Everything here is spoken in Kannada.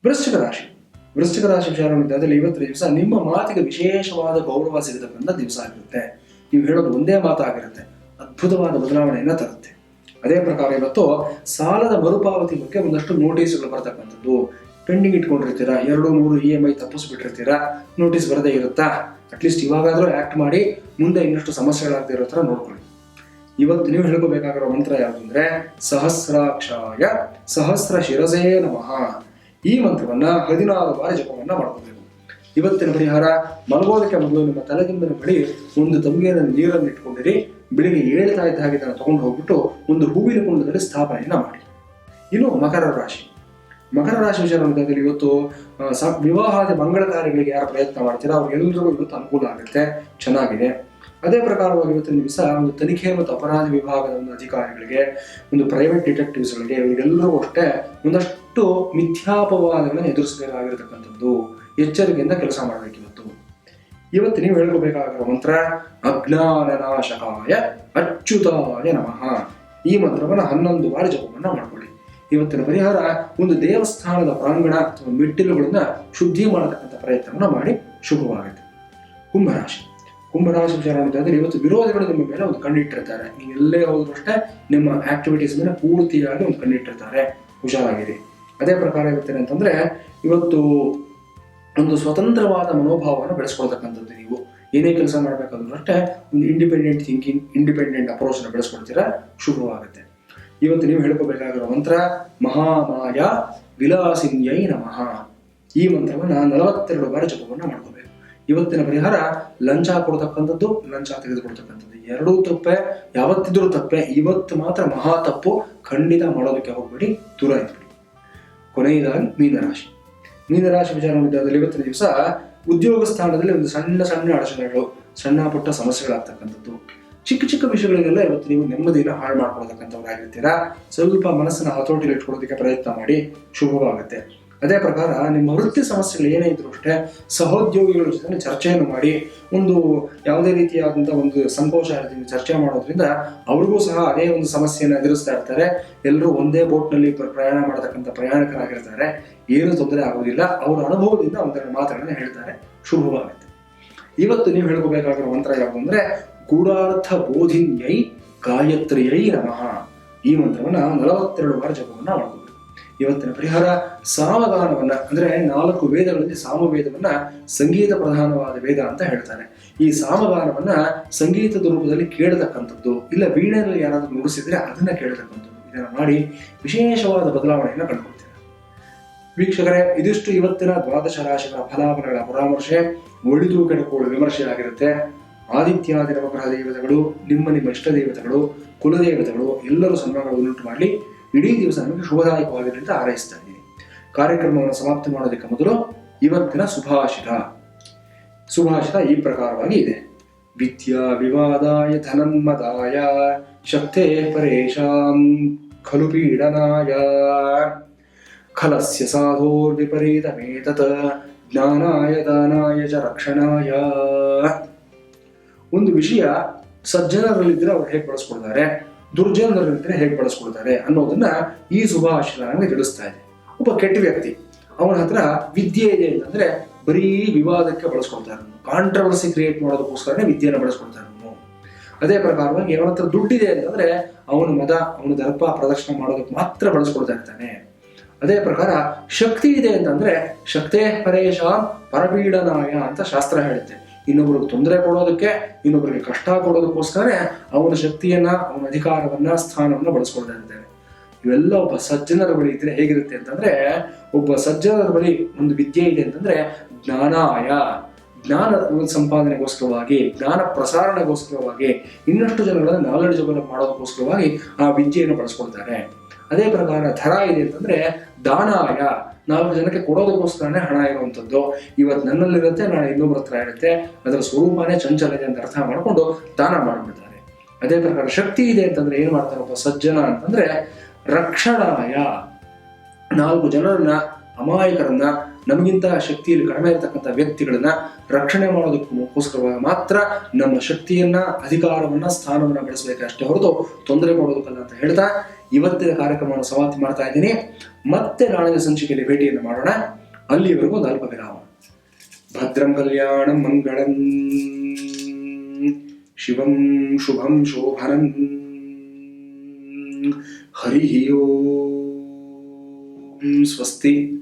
ವೃಶ್ಚಿಕ ರಾಶಿ. ವೃಶ್ಚಿಕ ರಾಶಿ ವಿಚಾರದಲ್ಲಿ ಇವತ್ತಿನ ದಿವಸ ನಿಮ್ಮ ಮಾತಿಗೆ ವಿಶೇಷವಾದ ಗೌರವ ಸಿಗತಕ್ಕಂಥ ದಿವಸ ಆಗಿರುತ್ತೆ. ನೀವು ಹೇಳೋದು ಒಂದೇ ಮಾತಾಗಿರುತ್ತೆ, ಅದ್ಭುತವಾದ ಬದಲಾವಣೆಯನ್ನ ತರುತ್ತೆ. ಅದೇ ಪ್ರಕಾರ ಇವತ್ತು ಸಾಲದ ಮರುಪಾವತಿ ಬಗ್ಗೆ ಒಂದಷ್ಟು ನೋಟಿಸ್ಗಳು ಬರ್ತಕ್ಕಂಥದ್ದು. ಪೆಂಡಿಂಗ್ ಇಟ್ಕೊಂಡಿರ್ತೀರಾ, 2-3 EMI ತಪ್ಪಿಸ್ಬಿಟ್ಟಿರ್ತೀರಾ, ನೋಟಿಸ್ ಬರದೇ ಇರುತ್ತಾ? ಅಟ್ಲೀಸ್ಟ್ ಇವಾಗಾದ್ರೂ ಆಕ್ಟ್ ಮಾಡಿ ಮುಂದೆ ಇನ್ನಷ್ಟು ಸಮಸ್ಯೆಗಳಾಗದೇ ಇರೋ ತರ ನೋಡ್ಕೊಳ್ಳಿ. ಇವತ್ತು ನೀವು ಹೇಳ್ಕೋಬೇಕಾಗಿರೋ ಮಂತ್ರ ಯಾವುದು ಅಂದ್ರೆ ಸಹಸ್ರಾಕ್ಷಾಯ ಸಹಸ್ರ ಶಿರಸೇ ನಮಃ. ಈ ಮಂತ್ರವನ್ನ 16 ಬಾರಿ ಜಪವನ್ನ ಮಾಡ್ಕೋಬೇಕು. ಇವತ್ತಿನ ಪರಿಹಾರ, ಮಲಗೋದಕ್ಕೆ ಮೊದಲು ನಿಮ್ಮ ತಲೆದಿಂಬಿನ ಬಳಿ ಒಂದು ತಂಬಿಗೆಯ ನೀರನ್ನು ಇಟ್ಕೊಂಡಿರಿ. ಬೆಳಿಗ್ಗೆ ಏಳ್ತಾ ಇದ್ದ ಹಾಗೆ ಅದನ್ನು ತಗೊಂಡು ಹೋಗ್ಬಿಟ್ಟು ಒಂದು ಹೂವಿನ ಕುಂಡದಲ್ಲಿ ಸ್ಥಾಪನೆಯನ್ನ ಮಾಡಿ. ಇನ್ನು ಮಕರ ರಾಶಿ. ಮಕರ ರಾಶಿ ವಿಚಾರದಲ್ಲಿ ಇವತ್ತು ವಿವಾಹದ ಮಂಗಳ ಕಾರ್ಯಗಳಿಗೆ ಯಾರು ಪ್ರಯತ್ನ ಮಾಡ್ತೀರಾ ಅವ್ರಿಗೆಲ್ಲರಿಗೂ ಇವತ್ತು ಅನುಕೂಲ ಆಗುತ್ತೆ, ಚೆನ್ನಾಗಿದೆ. ಅದೇ ಪ್ರಕಾರವಾಗಿ ಇವತ್ತಿನ ದಿವಸ ಒಂದು ತನಿಖೆ ಮತ್ತು ಅಪರಾಧ ವಿಭಾಗದ ಒಂದು ಅಧಿಕಾರಿಗಳಿಗೆ, ಒಂದು ಪ್ರೈವೇಟ್ ಡಿಟೆಕ್ಟಿವ್ಸ್ಗಳಿಗೆ, ಇವರಿಗೆಲ್ಲರೂ ಅಷ್ಟೇ ಒಂದಷ್ಟು ಮಿಥ್ಯಾಪವಾದಗಳನ್ನು ಎದುರಿಸಬೇಕಾಗಿರತಕ್ಕಂಥದ್ದು. ಎಚ್ಚರಿಕೆಯಿಂದ ಕೆಲಸ ಮಾಡಬೇಕು. ಇವತ್ತು ನೀವು ಹೇಳ್ಕೋಬೇಕಾಗಿರೋ ಮಂತ್ರ ಅಜ್ಞಾನನಾಶಕಾಯ ಅಚ್ಯುತಾಯ ನಮಃ. ಈ ಮಂತ್ರವನ್ನು 11 ಬಾರಿ ಜಪವನ್ನ ಮಾಡ್ಕೊಳ್ಳಿ. ಇವತ್ತಿನ ಪರಿಹಾರ, ಒಂದು ದೇವಸ್ಥಾನದ ಪ್ರಾಂಗಣ ಅಥವಾ ಮೆಟ್ಟಿಲುಗಳನ್ನ ಶುದ್ಧಿ ಮಾಡತಕ್ಕಂಥ ಪ್ರಯತ್ನವನ್ನ ಮಾಡಿ, ಶುಭವಾಗುತ್ತೆ. ಕುಂಭರಾಶಿ. ಕುಂಭರಾಶಿ ವಿಚಾರ ಇವತ್ತು ವಿರೋಧಿಗಳು ನಿಮ್ಮ ಮೇಲೆ ಒಂದು ಕಣ್ಣಿಟ್ಟಿರ್ತಾರೆ. ನೀವು ಎಲ್ಲೇ ಹೋದ್ರು ಅಷ್ಟೇ ನಿಮ್ಮ ಆಕ್ಟಿವಿಟೀಸ್ ಮೇಲೆ ಪೂರ್ತಿಯಾಗಿ ಒಂದು ಕಣ್ಣಿಟ್ಟಿರ್ತಾರೆ, ಹುಷಾರಾಗಿರಿ. ಅದೇ ಪ್ರಕಾರ ಇರುತ್ತೆ ಅಂತಂದ್ರೆ ಇವತ್ತು ಒಂದು ಸ್ವತಂತ್ರವಾದ ಮನೋಭಾವವನ್ನು ಬೆಳೆಸ್ಕೊಳ್ತಕ್ಕಂಥದ್ದು. ನೀವು ಏನೇ ಕೆಲಸ ಮಾಡಬೇಕಾದ್ರೂ ಅಷ್ಟೇ ಒಂದು ಇಂಡಿಪೆಂಡೆಂಟ್ ಥಿಂಕಿಂಗ್, ಇಂಡಿಪೆಂಡೆಂಟ್ ಅಪ್ರೋಚ್ನ ಬೆಳೆಸ್ಕೊಳ್ತೀರಾ, ಶುಭವಾಗುತ್ತೆ. ಇವತ್ತು ನೀವು ಹೇಳ್ಕೋಬೇಕಾಗಿರೋ ಮಂತ್ರ ಮಹಾಮಾಯ ವಿಲಾಸಿನ್ಯೈ ನಮಃ. ಈ ಮಂತ್ರವನ್ನ 42 ಬಾರಿ ಜಪವನ್ನ ಮಾಡ್ಕೋಬೇಕು. ಇವತ್ತಿನ ಪರಿಹಾರ, ಲಂಚ ಕೊಡ್ತಕ್ಕಂಥದ್ದು, ಲಂಚ ತೆಗೆದುಕೊಡ್ತಕ್ಕಂಥದ್ದು ಎರಡೂ ತಪ್ಪೆ, ಯಾವತ್ತಿದ್ರೂ ತಪ್ಪೆ. ಇವತ್ತು ಮಾತ್ರ ಮಹಾ ತಪ್ಪು, ಖಂಡಿತ ಮಾಡೋದಕ್ಕೆ ಹೋಗ್ಬೇಡಿ, ದೂರ ಇದ್ಬಿಡಿ. ಕೊನೆಯದಾಗಿ ಮೀನರಾಶಿ. ಮೀನರಾಶಿ ವಿಚಾರದಲ್ಲಿ ಇವತ್ತಿನ ದಿವಸ ಉದ್ಯೋಗ ಸ್ಥಾನದಲ್ಲಿ ಒಂದು ಸಣ್ಣ ಸಣ್ಣ ಅಡಚಣೆಗಳು, ಸಣ್ಣ ಪುಟ್ಟ ಸಮಸ್ಯೆಗಳಾಗ್ತಕ್ಕಂಥದ್ದು. ಚಿಕ್ಕ ಚಿಕ್ಕ ವಿಷಯಗಳಿಗೆಲ್ಲ ಇವತ್ತು ನೀವು ನೆಮ್ಮದಿನ ಹಾಳು ಮಾಡ್ಕೊಳ್ತಕ್ಕಂಥವ್ರಾಗಿರ್ತೀರಾ. ಸ್ವಲ್ಪ ಮನಸ್ಸನ್ನ ಹತೋಟಿಯಲ್ಲಿ ಇಟ್ಕೊಳ್ಳೋದಕ್ಕೆ ಪ್ರಯತ್ನ ಮಾಡಿ, ಶುಭವಾಗುತ್ತೆ. ಅದೇ ಪ್ರಕಾರ ನಿಮ್ಮ ವೃತ್ತಿ ಸಮಸ್ಯೆಗಳು ಏನೇ ಇದ್ರು ಅಷ್ಟೇ ಸಹೋದ್ಯೋಗಿಗಳ ಜೊತೆ ಚರ್ಚೆಯನ್ನು ಮಾಡಿ, ಒಂದು ಯಾವುದೇ ರೀತಿಯಾದಂತಹ ಒಂದು ಸಂಕೋಚ ಚರ್ಚೆ ಮಾಡೋದ್ರಿಂದ ಅವ್ರಿಗೂ ಸಹ ಅದೇ ಒಂದು ಸಮಸ್ಯೆಯನ್ನು ಎದುರಿಸ್ತಾ ಇರ್ತಾರೆ. ಎಲ್ಲರೂ ಒಂದೇ ಬೋಟ್ನಲ್ಲಿ ಪ್ರಯಾಣ ಮಾಡತಕ್ಕಂಥ ಪ್ರಯಾಣಿಕರಾಗಿರ್ತಾರೆ, ಏನು ತೊಂದರೆ ಆಗೋದಿಲ್ಲ. ಅವರ ಅನುಭವದಿಂದ ಒಂದೆರಡು ಮಾತುಗಳನ್ನ ಹೇಳ್ತಾರೆ, ಶುಭವಾಗುತ್ತೆ. ಇವತ್ತು ನೀವು ಹೇಳ್ಕೋಬೇಕಾಗಿರೋ ಮಂತ್ರ ಯಾವುದು ಅಂದ್ರೆ ಗೂಢಾರ್ಥ ಬೋಧಿನ್ಯೈ ಗಾಯತ್ರಿಯೈ ನಮಃ. ಈ ಮಂತ್ರವನ್ನ 42 ಬಾರಿ ಜಪವನ್ನ ಮಾಡಬಹುದು. ಇವತ್ತಿನ ಪರಿಹಾರ, ಸಾಮಗಾನವನ್ನ ಅಂದ್ರೆ 4 ವೇದಗಳಲ್ಲಿ ಸಾಮವೇದವನ್ನ ಸಂಗೀತ ಪ್ರಧಾನವಾದ ವೇದ ಅಂತ ಹೇಳ್ತಾರೆ. ಈ ಸಾಮಗಾನವನ್ನ ಸಂಗೀತದ ರೂಪದಲ್ಲಿ ಕೇಳತಕ್ಕಂಥದ್ದು, ಇಲ್ಲ ವೀಣೆಯಲ್ಲಿ ಯಾರಾದ್ರೂ ನುಡಿಸಿದ್ರೆ ಅದನ್ನ ಕೇಳತಕ್ಕಂಥದ್ದು. ಇದನ್ನ ಮಾಡಿ ವಿಶೇಷವಾದ ಬದಲಾವಣೆಯನ್ನ ಕಂಡುಕೊಳ್ತೀರಾ. ವೀಕ್ಷಕರೇ, ಇದಿಷ್ಟು ಇವತ್ತಿನ ದ್ವಾದಶ ರಾಶಿಗಳ ಫಲಾಫಲಗಳ ಪರಾಮರ್ಶೆ. ಒಳಿದು ಕೆಡಕೊಳ್ಳುವ ವಿಮರ್ಶೆ ಆಗಿರುತ್ತೆ. ಆದಿತ್ಯಾದಿ ನವಗ್ರಹ ದೇವತೆಗಳು, ನಿಮ್ಮ ಇಷ್ಟ ದೇವತೆಗಳು, ಕುಲದೇವತೆಗಳು ಎಲ್ಲರೂ ಸನ್ಮಾನಗಳು ಉಂಟು ಮಾಡಲಿ. ಇಡೀ ದಿವಸ ನಮಗೆ ಶುಭದಾಯಕವಾಗಿದೆ ಅಂತ ಹಾರೈಸ್ತಾ ಇದ್ದೀನಿ. ಕಾರ್ಯಕ್ರಮವನ್ನು ಸಮಾಪ್ತಿ ಮಾಡೋದಕ್ಕೆ ಮೊದಲು ಇವತ್ತಿನ ಸುಭಾಷಿತ ಈ ಪ್ರಕಾರವಾಗಿ ಇದೆ. ವಿದ್ಯಾ ವಿವಾದಾಯ ಧನನ್ಮದಾಯ ಶಕ್ತೇ ಪರೇಶಾಂ ಖಲು ಪೀಡನಾಯ ಖಲಸ್ಯ ಸಾಧೋರ್ ವಿಪರೀತಮೇತತ್ ಜ್ಞಾನಾಯ ದಾನಾಯ ಚ ರಕ್ಷಣಾಯ. ಒಂದು ವಿಷಯ ಸಜ್ಜನರಲ್ಲಿದ್ದರೆ ಅವ್ರು ಹೇಗೆ ಬಳಸ್ಕೊಳ್ತಾರೆ, ದುರ್ಜನರಲ್ಲಿದ್ದರೆ ಹೇಗೆ ಬಳಸ್ಕೊಳ್ತಾರೆ ಅನ್ನೋದನ್ನ ಈ ಸುಭಾಷಿತ ನಮಗೆ ತಿಳಿಸ್ತಾ ಇದೆ. ಒಬ್ಬ ಕೆಟ್ಟ ವ್ಯಕ್ತಿ, ಅವನ ಹತ್ರ ವಿದ್ಯೆ ಇದೆ ಅಂತಂದ್ರೆ ಬರೀ ವಿವಾದಕ್ಕೆ ಬಳಸ್ಕೊಳ್ತಾರೆ, ಕಾಂಟ್ರವರ್ಸಿ ಕ್ರಿಯೇಟ್ ಮಾಡೋದಕ್ಕೋಸ್ಕರನೇ ವಿದ್ಯೆಯನ್ನು ಬಳಸ್ಕೊಳ್ತಾರೆ ಅವನು. ಅದೇ ಪ್ರಕಾರವಾಗಿ ಅವನ ಹತ್ರ ದುಡ್ಡಿದೆ ಅಂತಂದ್ರೆ ಅವನ ಮದ, ಅವನ ದರ್ಪ ಪ್ರದರ್ಶನ ಮಾಡೋದಕ್ಕೆ ಮಾತ್ರ ಬಳಸ್ಕೊಳ್ತಾ ಇರ್ತಾನೆ. ಅದೇ ಪ್ರಕಾರ ಶಕ್ತಿ ಇದೆ ಅಂತಂದ್ರೆ ಶಕ್ತೇ ಪರೇಶ ಪರಪೀಡನಾಯ ಅಂತ ಶಾಸ್ತ್ರ ಹೇಳುತ್ತೆ. ಇನ್ನೊಬ್ರಿಗೆ ತೊಂದರೆ ಕೊಡೋದಕ್ಕೆ, ಇನ್ನೊಬ್ಬರಿಗೆ ಕಷ್ಟ ಕೊಡೋದಕ್ಕೋಸ್ಕರ ಅವನ ಶಕ್ತಿಯನ್ನ, ಅವನ ಅಧಿಕಾರವನ್ನ, ಸ್ಥಾನವನ್ನ ಬಳಸ್ಕೊಳ್ತಾ ಇದ್ದಾನೆ. ಇವೆಲ್ಲ ಒಬ್ಬ ಸಜ್ಜನರ ಬಳಿ ಇದ್ರೆ ಹೇಗಿರುತ್ತೆ ಅಂತಂದ್ರೆ, ಒಬ್ಬ ಸಜ್ಜನರ ಬಳಿ ಒಂದು ವಿದ್ಯೆ ಇದೆ ಅಂತಂದ್ರೆ ಜ್ಞಾನಾಯ, ಜ್ಞಾನ ಸಂಪಾದನೆಗೋಸ್ಕರವಾಗಿ, ಜ್ಞಾನ ಪ್ರಸಾರಣೆಗೋಸ್ಕರವಾಗಿ, ಇನ್ನಷ್ಟು ಜನಗಳನ್ನ ನಾಲೆಡ್ಜ್ ಮಾಡೋದಕ್ಕೋಸ್ಕರವಾಗಿ ಆ ವಿದ್ಯೆಯನ್ನು ಬಳಸ್ಕೊಳ್ತಾರೆ. ಅದೇ ಪ್ರಕಾರ ಧರ ಇದೆ ಅಂತಂದ್ರೆ ದಾನಾಯ, 4 ಜನಕ್ಕೆ ಕೊಡೋದಕ್ಕೋಸ್ಕರನೇ ಹಣ ಇರುವಂಥದ್ದು. ಇವತ್ತು ನನ್ನಲ್ಲಿರುತ್ತೆ, ನಾಳೆ ಇನ್ನೊಬ್ಬರ ಹತ್ರ ಇರುತ್ತೆ, ಅದರ ಸ್ವರೂಪನೇ ಚಂಚಲ ಇದೆ ಅಂತ ಅರ್ಥ ಮಾಡಿಕೊಂಡು ದಾನ ಮಾಡಿಬಿಡ್ತಾರೆ. ಅದೇ ಪ್ರಕಾರ ಶಕ್ತಿ ಇದೆ ಅಂತಂದ್ರೆ ಏನ್ ಮಾಡ್ತಾರೆ ಒಬ್ಬ ಸಜ್ಜನ ಅಂತಂದ್ರೆ ರಕ್ಷಣಾಯ, 4 ಜನರನ್ನ, ಅಮಾಯಕರನ್ನ ನಮಗಿಂತ ಶಕ್ತಿಯಲ್ಲಿ ಕಡಿಮೆ ಇರತಕ್ಕಂಥ ವ್ಯಕ್ತಿಗಳನ್ನ ರಕ್ಷಣೆ ಮಾಡೋದಕ್ಕೋಸ್ಕರವಾಗಿ ಮಾತ್ರ ನಮ್ಮ ಶಕ್ತಿಯನ್ನ, ಅಧಿಕಾರವನ್ನ, ಸ್ಥಾನವನ್ನ ಬೆಳೆಸಬೇಕಷ್ಟೇ ಹೊರತು ತೊಂದರೆ ಮಾಡೋದಕ್ಕಲ್ಲ ಅಂತ ಹೇಳ್ತಾ ಇವತ್ತಿನ ಕಾರ್ಯಕ್ರಮವನ್ನು ಸಮಾಪ್ತಿ ಮಾಡ್ತಾ ಇದ್ದೀನಿ. ಮತ್ತೆ ನಾಳಿನ ಸಂಚಿಕೆಯಲ್ಲಿ ಭೇಟಿಯನ್ನು ಮಾಡೋಣ. ಅಲ್ಲಿವರೆಗೂ ಒಂದು ಅಲ್ಪ ವಿರಾಮ. ಭದ್ರಂ ಕಲ್ಯಾಣಂ ಮಂಗಳಂ ಶಿವಂ ಶುಭಂ ಶೋಭನಂ. ಹರಿ ಓಂ. ಸ್ವಸ್ತಿ.